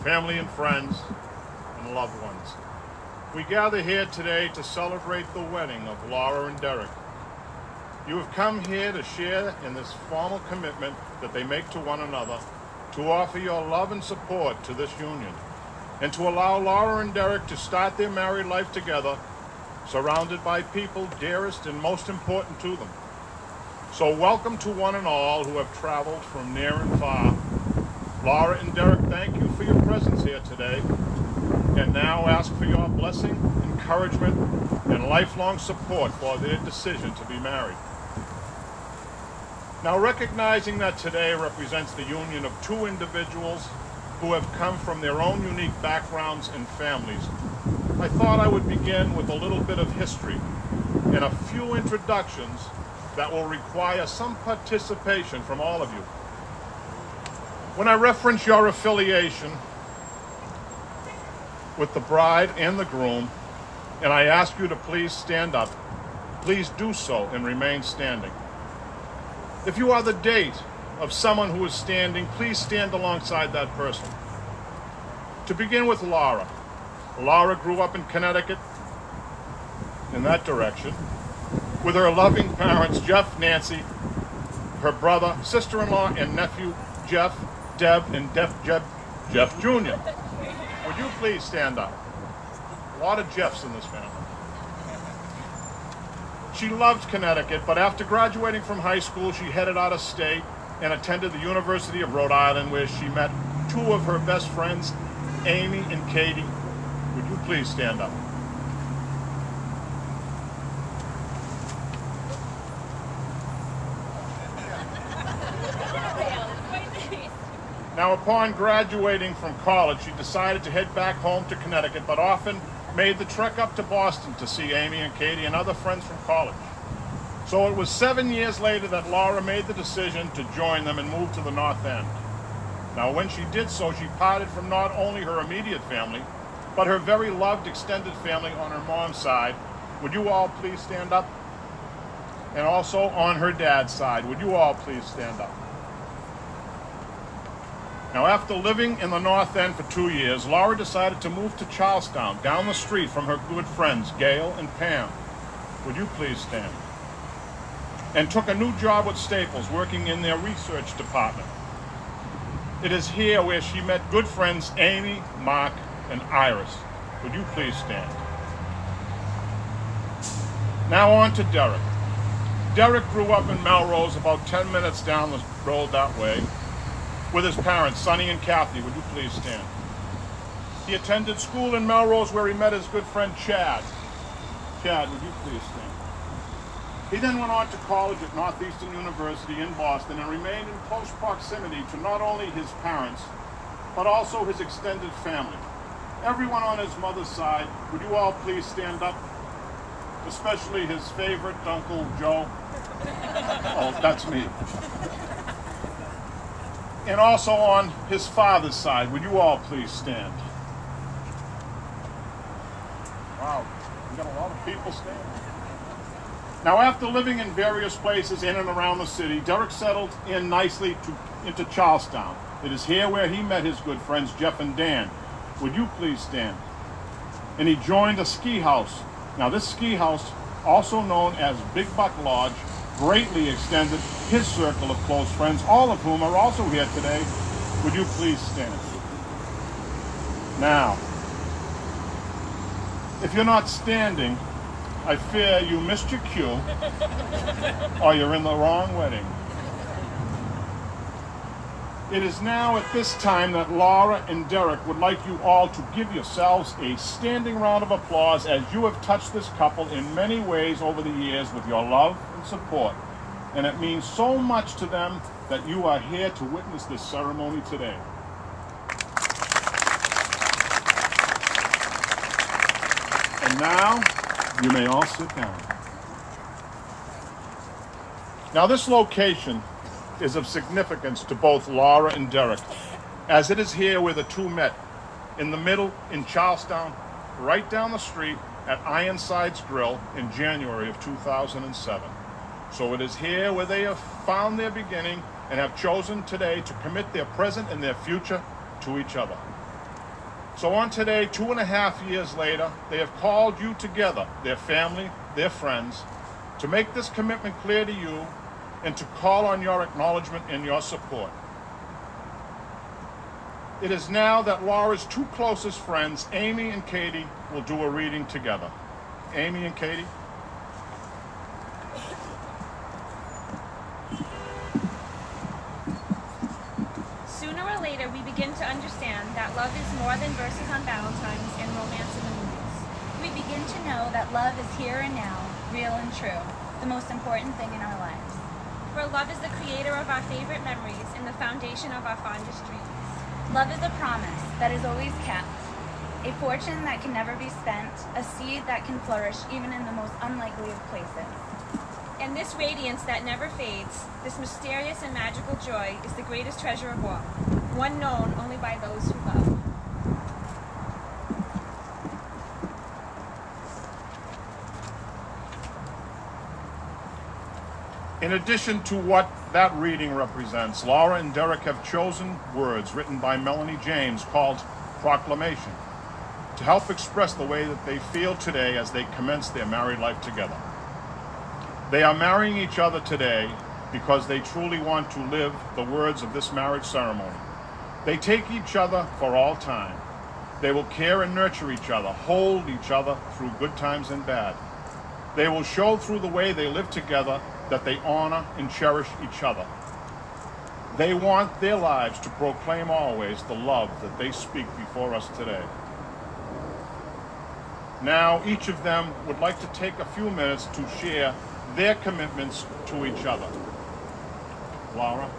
family and friends, and loved ones. We gather here today to celebrate the wedding of Laura and Derek. You have come here to share in this formal commitment that they make to one another, to offer your love and support to this union, and to allow Laura and Derek to start their married life together, surrounded by people dearest and most important to them. So welcome to one and all who have traveled from near and far. Laura and Derek, thank you for your presence here today, and now ask for your blessing, encouragement, and lifelong support for their decision to be married. Now, recognizing that today represents the union of two individuals who have come from their own unique backgrounds and families, I thought I would begin with a little bit of history and a few introductions that will require some participation from all of you. When I reference your affiliation with the bride and the groom, and I ask you to please stand up, please do so and remain standing. If you are the date of someone who is standing, please stand alongside that person. To begin with Laura. Laura grew up in Connecticut, in that direction, with her loving parents, Jeff, Nancy, her brother, sister-in-law, and nephew, Jeff, Deb, and Jeff Jr. Would you please stand up? A lot of Jeffs in this family. She loved Connecticut, but after graduating from high school, she headed out of state and attended the University of Rhode Island, where she met two of her best friends, Amy and Katie. Would you please stand up? Now, upon graduating from college, she decided to head back home to Connecticut, but often made the trek up to Boston to see Amy and Katie and other friends from college. So it was 7 years later that Laura made the decision to join them and move to the North End. Now, when she did so, she parted from not only her immediate family, but her very loved extended family on her mom's side. Would you all please stand up? And also on her dad's side, would you all please stand up? Now, after living in the North End for 2 years, Laura decided to move to Charlestown, down the street from her good friends, Gail and Pam. Would you please stand? And took a new job with Staples, working in their research department. It is here where she met good friends Amy, Mark, and Iris. Would you please stand? Now on to Derek. Derek grew up in Melrose, about 10 minutes down the road that way, with his parents, Sonny and Kathy. Would you please stand? He attended school in Melrose, where he met his good friend Chad. Chad, would you please stand? He then went on to college at Northeastern University in Boston and remained in close proximity to not only his parents, but also his extended family. Everyone on his mother's side, would you all please stand up? Especially his favorite, Uncle Joe. Oh, that's me. And also on his father's side, would you all please stand? Wow, we got a lot of people standing. Now, after living in various places in and around the city, Derek settled in nicely into Charlestown. It is here where he met his good friends, Jeff and Dan. Would you please stand? And he joined a ski house. Now, this ski house, also known as Big Buck Lodge, greatly extended his circle of close friends, all of whom are also here today. Would you please stand? Now, if you're not standing, I fear you missed your cue, or you're in the wrong wedding. It is now at this time that Laura and Derek would like you all to give yourselves a standing round of applause, as you have touched this couple in many ways over the years with your love and support. And it means so much to them that you are here to witness this ceremony today. And now, you may all sit down. Now, this location is of significance to both Laura and Derek, as it is here where the two met, in the middle in Charlestown, right down the street at Ironsides Grill in January of 2007. So it is here where they have found their beginning and have chosen today to commit their present and their future to each other. So on today, 2.5 years later, they have called you together, their family, their friends, to make this commitment clear to you and to call on your acknowledgement and your support. It is now that Laura's two closest friends, Amy and Katie, will do a reading together. Amy and Katie. Sooner or later, we begin to understand that love is more than verses on Valentine's and romance in the movies. We begin to know that love is here and now, real and true, the most important thing in our lives. For love is the creator of our favorite memories and the foundation of our fondest dreams. Love is a promise that is always kept, a fortune that can never be spent, a seed that can flourish even in the most unlikely of places. And this radiance that never fades, this mysterious and magical joy, is the greatest treasure of all, one known only by those who love. In addition to what that reading represents, Laura and Derek have chosen words written by Melanie James called Proclamation to help express the way that they feel today as they commence their married life together. They are marrying each other today because they truly want to live the words of this marriage ceremony. They take each other for all time. They will care and nurture each other, hold each other through good times and bad. They will show through the way they live together that they honor and cherish each other. They want their lives to proclaim always the love that they speak before us today. Now, each of them would like to take a few minutes to share their commitments to each other. Laura?